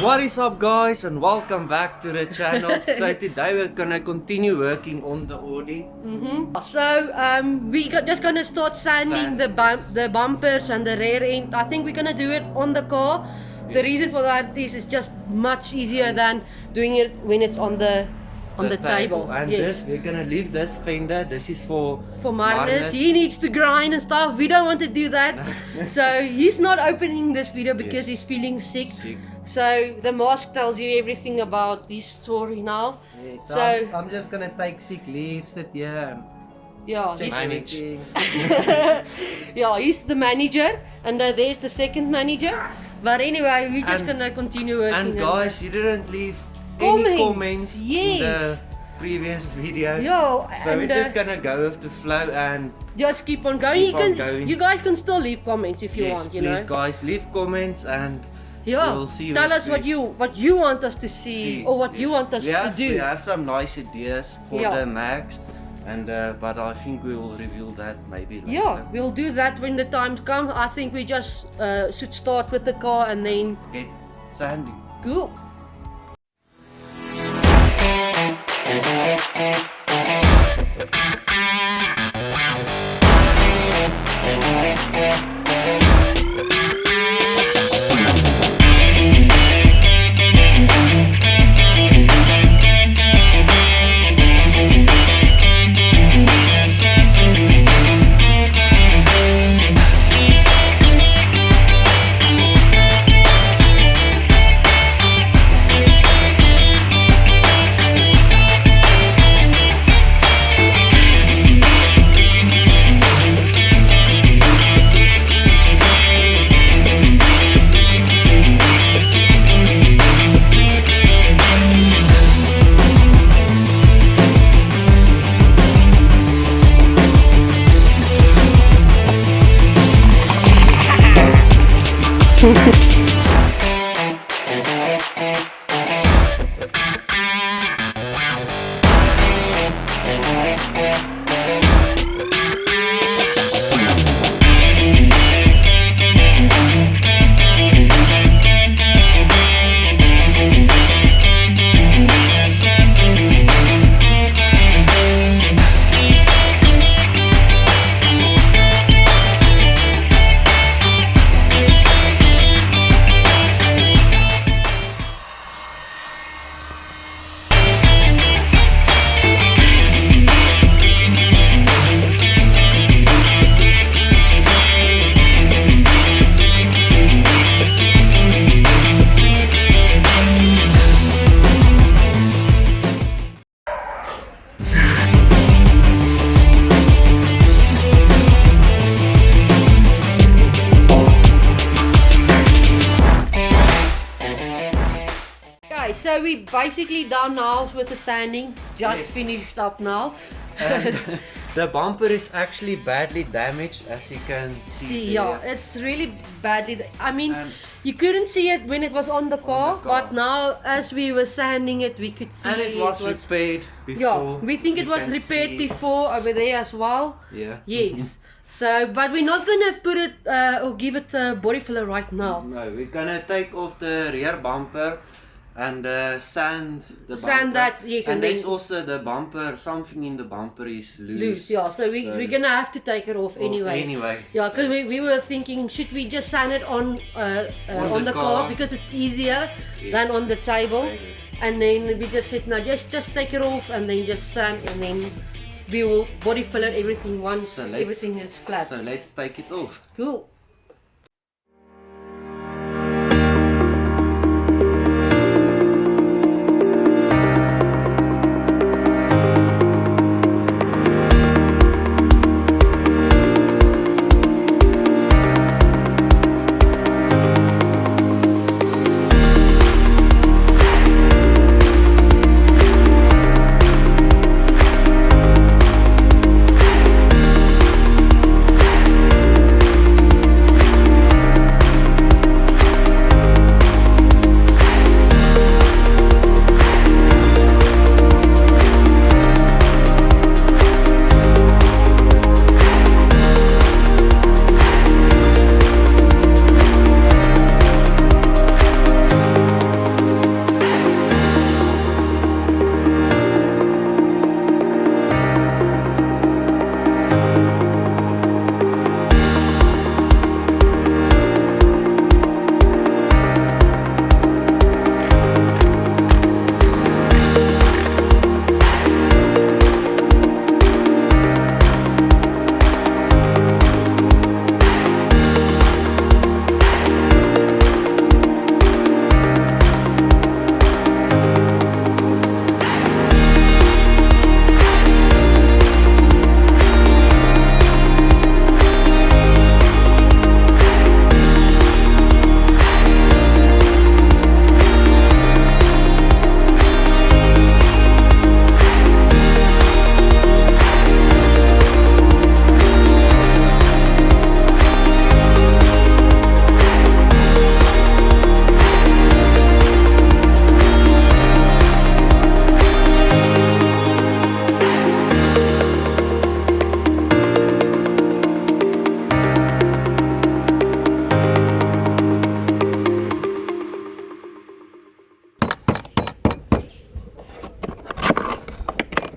What is up guys, and welcome back to the channel. So today we're gonna continue working on the Audi. So just gonna start sanding the bumpers and the rear end. I think we're gonna do it on the car. The reason for that is it's just much easier than doing it when it's on the table. And this, we're gonna leave this fender. This is for Marnus. He needs to grind and stuff. We don't want to do that. So he's not opening this video because he's feeling sick. So the mask tells you everything about this story now. Yes, so I'm just gonna take sick leave, sit here and he's managing. Yeah, he's the manager, and there's the second manager. But anyway, we're just gonna continue working. And guys, you didn't leave any comments in the previous video. So we're just gonna go with the flow and just keep on going. You guys can still leave comments if you want. You know. Please, guys, leave comments and. We'll see. Tell us what you want us to see or what you want us to do. We have some nice ideas for the Max, and but I think we will reveal that maybe later. Yeah, we'll do that when the time comes. I think we just should start with the car and then get sanding. Cool. So we basically done now with the sanding, just finished up now. And the bumper is actually badly damaged, as you can see. It's really badly. I mean, you couldn't see it when it was on the car, but now as we were sanding it, we could see and it was repaired before. We think it was repaired before over there as well. Yes. So, but we're not gonna put it or give it a body filler right now. No, we're gonna take off the rear bumper and sand the bumper. And there's also the bumper, something in the bumper is loose. So we're gonna have to take it off anyway. Because we were thinking, should we just sand it on the car because it's easier than on the table. And then we just said, no, just take it off and then just sand, and then we will body filler everything once everything is flat. So let's take it off. Cool.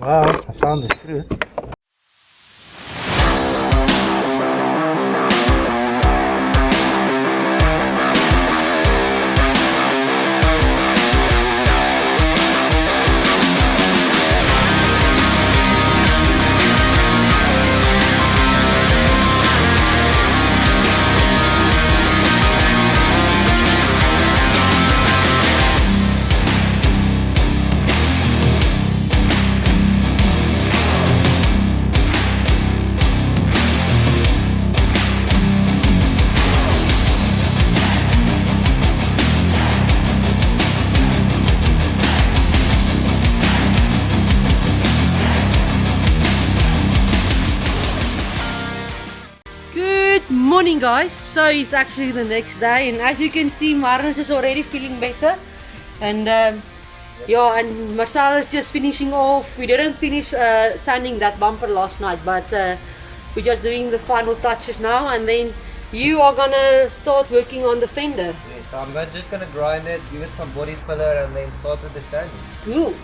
Well, I found the screw. Morning guys, so it's actually the next day, and as you can see, Marnus is already feeling better, and yeah, and Marcel is just finishing off. We didn't finish sanding that bumper last night, but we're just doing the final touches now, and then you are gonna start working on the fender. Yes, so I'm just gonna grind it, give it some body filler, and then start with the sanding. Cool.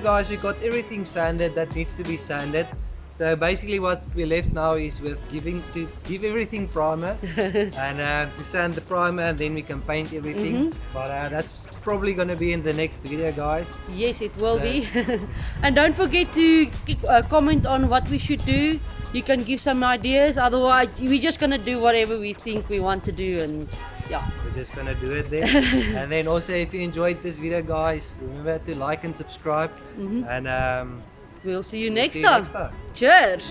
Guys, we got everything sanded that needs to be sanded. So basically what we left now is with give everything primer and to sand the primer, and then we can paint everything. But that's probably going to be in the next video, guys. Yes, it will be. And don't forget to comment on what we should do. You can give some ideas, otherwise we're just going to do whatever we think we want to do, and yeah, we're just gonna do it then. And then also, if you enjoyed this video, guys, remember to like and subscribe, and we'll see you next time. Cheers.